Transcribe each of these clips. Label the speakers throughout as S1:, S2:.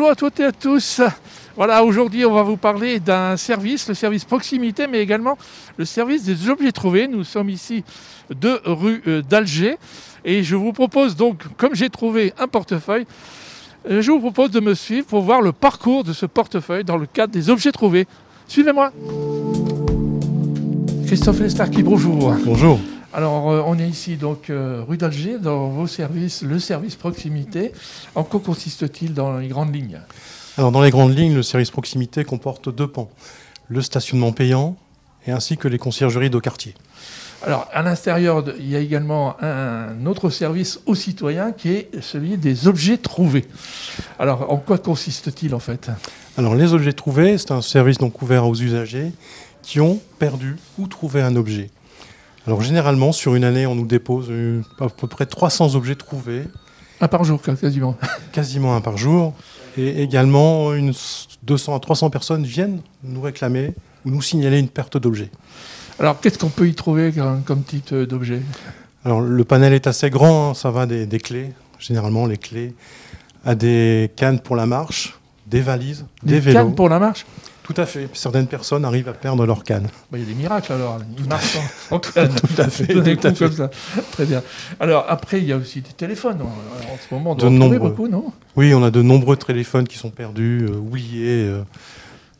S1: Bonjour à toutes et à tous. Voilà, aujourd'hui, on va vous parler d'un service, le service proximité, mais également le service des objets trouvés. Nous sommes ici 2 rue d'Alger et je vous propose donc, comme j'ai trouvé un portefeuille, je vous propose de me suivre pour voir le parcours de ce portefeuille dans le cadre des objets trouvés. Suivez-moi. Christophe Lestarki, bonjour.
S2: Bonjour.
S1: Alors, on est ici donc rue d'Alger, dans vos services, le service proximité. En quoi consiste-t-il dans les grandes lignes ?
S2: Alors, dans les grandes lignes, le service proximité comporte 2 pans. Le stationnement payant et ainsi que les conciergeries de quartier.
S1: Alors, à l'intérieur, il y a également un autre service aux citoyens qui est celui des objets trouvés. Alors, en quoi consiste-t-il en fait ?
S2: Alors, les objets trouvés, c'est un service donc ouvert aux usagers qui ont perdu ou trouvé un objet. Alors, généralement, sur une année, on nous dépose à peu près 300 objets trouvés.
S1: Un par jour, quasiment.
S2: Quasiment un par jour. Et également, 200 à 300 personnes viennent nous réclamer ou nous signaler une perte d'objet.
S1: Alors, qu'est-ce qu'on peut y trouver comme type d'objet ?
S2: Alors, le panel est assez grand, hein, ça va des clés, généralement les clés, à des cannes pour la marche, des valises, des vélos.
S1: Des cannes pour la marche ?
S2: Tout à fait. Certaines personnes arrivent à perdre leurs cannes.
S1: Il y a des miracles alors. Ils marchent en canne.
S2: Tout à fait.
S1: Des coups comme ça. Très bien. Alors, après, il y a aussi des téléphones. En ce moment, on doit en trouver beaucoup, non ?
S2: Oui, on a de nombreux téléphones qui sont perdus, oubliés,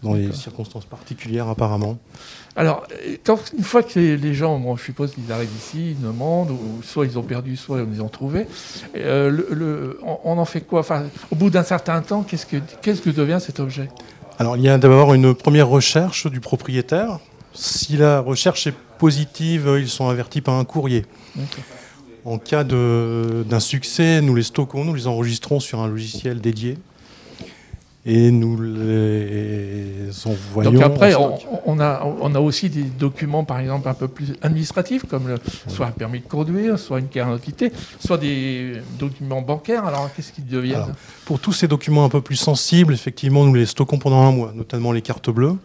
S2: dans les circonstances particulières apparemment.
S1: Alors, une fois que les gens, je suppose qu'ils arrivent ici, ils demandent, ou soit ils ont perdu, soit ils les ont trouvés, on en fait quoi ? Enfin, au bout d'un certain temps, qu'est-ce que devient cet objet ?
S2: Alors, il y a d'abord une première recherche du propriétaire. Si la recherche est positive, ils sont avertis par un courrier.
S1: D'accord.
S2: En cas d'un succès, nous les stockons, nous les enregistrons sur un logiciel dédié. Et nous les envoyons.
S1: Donc après, on a aussi des documents, par exemple, un peu plus administratifs, comme soit un permis de conduire, soit une carte d'identité, soit des documents bancaires. Alors, qu'est-ce qu'ils deviennent ?
S2: Alors, pour tous ces documents un peu plus sensibles, effectivement, nous les stockons pendant 1 mois, notamment les cartes bleues.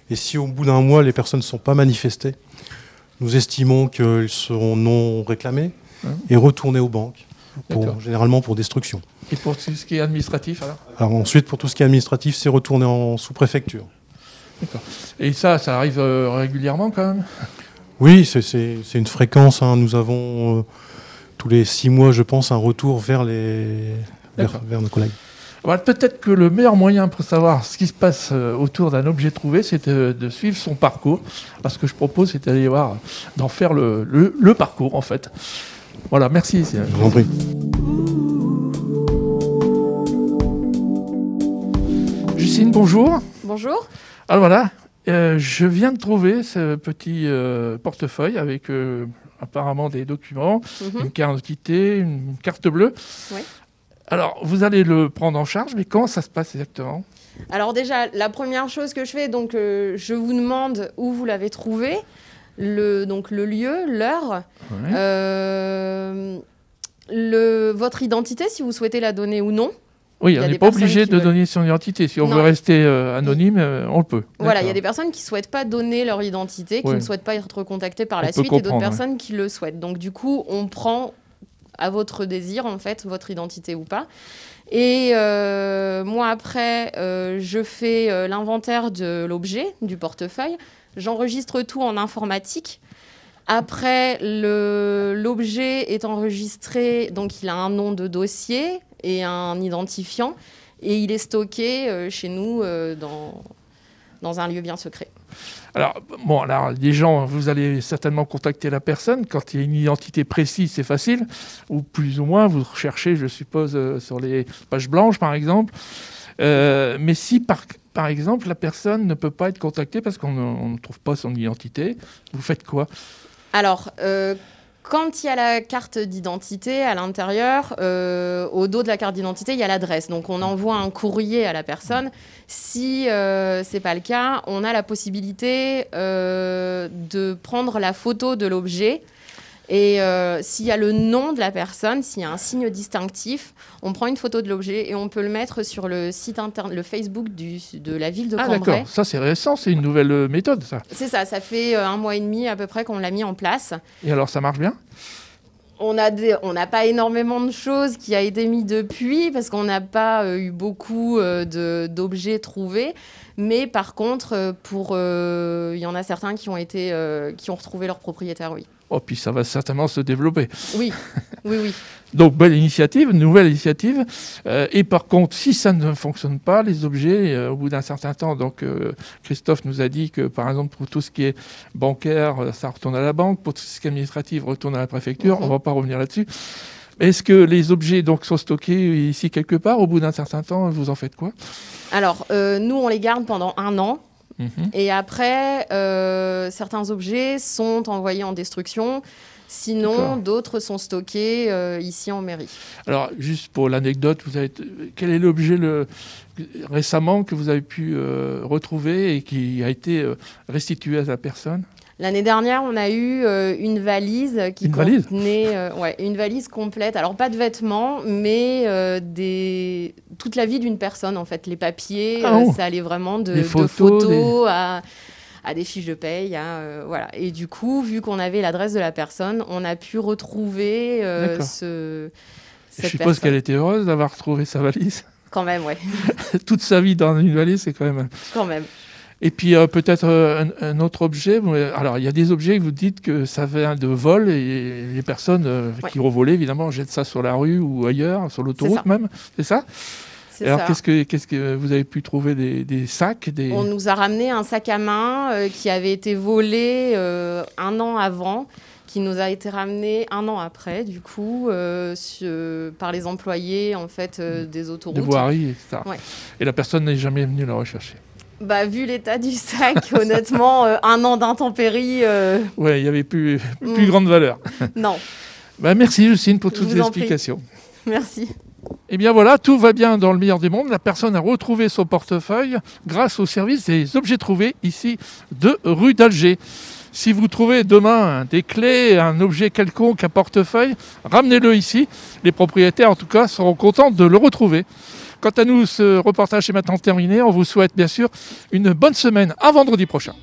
S2: Et si au bout d'1 mois, les personnes ne sont pas manifestées, nous estimons qu'ils seront non réclamés et retournés aux banques, généralement pour destruction.
S1: Et pour tout ce qui est administratif,
S2: alors ensuite, pour tout ce qui est administratif, c'est retourné en sous-préfecture.
S1: D'accord. Et ça arrive régulièrement quand même ?
S2: Oui, c'est une fréquence. Hein. Nous avons tous les 6 mois, je pense, un retour vers nos collègues.
S1: Alors, peut-être que le meilleur moyen pour savoir ce qui se passe autour d'un objet trouvé, c'est de suivre son parcours. Parce que je propose, c'est d'aller voir, d'en faire le parcours en fait. Voilà, merci.
S2: Je vous en prie.
S1: Justine, bonjour.
S3: Bonjour.
S1: Alors voilà, je viens de trouver ce petit portefeuille avec apparemment des documents, une carte d'identité, une carte bleue.
S3: Oui.
S1: Alors, vous allez le prendre en charge, mais comment ça se passe exactement ?
S3: Alors déjà, la première chose que je fais, donc je vous demande où vous l'avez trouvé, donc le lieu, l'heure, votre identité, si vous souhaitez la donner ou non.
S1: Oui, on n'est pas obligé de donner son identité. Si on veut rester anonyme, on le peut.
S3: Voilà, il y a des personnes qui ne souhaitent pas donner leur identité, qui ne souhaitent pas être contactées par la suite, et d'autres personnes qui le souhaitent. Donc du coup, on prend à votre désir, en fait, votre identité ou pas. Et moi, après, je fais l'inventaire de l'objet, du portefeuille. J'enregistre tout en informatique. Après, l'objet est enregistré, donc il a un nom de dossier et un identifiant, et il est stocké chez nous dans un lieu bien secret.
S1: Alors, les gens, vous allez certainement contacter la personne. Quand il y a une identité précise, c'est facile. Ou plus ou moins, vous recherchez, je suppose, sur les pages blanches, par exemple. Mais si, par exemple, la personne ne peut pas être contactée parce qu'on ne trouve pas son identité, vous faites quoi ?
S3: Alors, quand il y a la carte d'identité à l'intérieur, au dos de la carte d'identité, il y a l'adresse. Donc, on envoie un courrier à la personne. Si ce n'est pas le cas, on a la possibilité de prendre la photo de l'objet. Et s'il y a le nom de la personne, s'il y a un signe distinctif, on prend une photo de l'objet et on peut le mettre sur le site internet, le Facebook de la ville de Cambrai.
S1: Ah d'accord, ça c'est récent, c'est une nouvelle méthode ça.
S3: C'est ça, ça fait 1 mois et demi à peu près qu'on l'a mis en place.
S1: Et alors ça marche bien ?
S3: On n'a pas énormément de choses qui a été mis depuis parce qu'on n'a pas eu beaucoup d'objets trouvés. Mais par contre, il y en a certains qui ont retrouvé leur propriétaire, oui.
S1: Oh, puis ça va certainement se développer.
S3: Oui.
S1: Donc, belle initiative, nouvelle initiative. Et par contre, si ça ne fonctionne pas, les objets, au bout d'un certain temps, donc Christophe nous a dit que, par exemple, pour tout ce qui est bancaire, ça retourne à la banque. Pour tout ce qui est administratif, retourne à la préfecture. On ne va pas revenir là-dessus. Est-ce que les objets donc, sont stockés ici quelque part? Au bout d'un certain temps, vous en faites quoi?
S3: Alors, nous, on les garde pendant 1 an. Et après, certains objets sont envoyés en destruction. Sinon, d'autres sont stockés ici en mairie.
S1: Alors, juste pour l'anecdote, quel est l'objet récemment que vous avez pu retrouver et qui a été restitué à la personne?
S3: L'année dernière, on a eu une valise qui contenait une valise complète. Alors, pas de vêtements, mais toute la vie d'une personne, en fait. Les papiers, ça allait vraiment de photos à des fiches de paye. Voilà. Et du coup, vu qu'on avait l'adresse de la personne, on a pu retrouver cette
S1: Je suppose qu'elle était heureuse d'avoir retrouvé sa valise.
S3: Quand même, ouais.
S1: Toute sa vie dans une valise, c'est quand même...
S3: Quand même.
S1: Et puis peut-être un autre objet. Alors il y a des objets que vous dites que ça vient de vol et les personnes qui ont volé, évidemment, jettent ça sur la rue ou ailleurs, sur l'autoroute même. C'est ça? Alors qu'est-ce que vous avez pu trouver des sacs
S3: On nous a ramené un sac à main qui avait été volé 1 an avant, qui nous a été ramené 1 an après, du coup, par les employés en fait des autoroutes.
S1: De voirie, etc.
S3: Ouais.
S1: Et la personne n'est jamais venue le rechercher.
S3: Bah, vu l'état du sac, honnêtement, 1 an d'intempéries...
S1: Oui, il n'y avait plus grande valeur.
S3: Non.
S1: Bah, merci Justine pour toutes les explications.
S3: Merci.
S1: Eh bien voilà, tout va bien dans le meilleur des mondes. La personne a retrouvé son portefeuille grâce au service des objets trouvés ici de rue d'Alger. Si vous trouvez demain des clés, un objet quelconque, un portefeuille, ramenez-le ici. Les propriétaires, en tout cas, seront contents de le retrouver. Quant à nous, ce reportage est maintenant terminé. On vous souhaite bien sûr une bonne semaine. À vendredi prochain.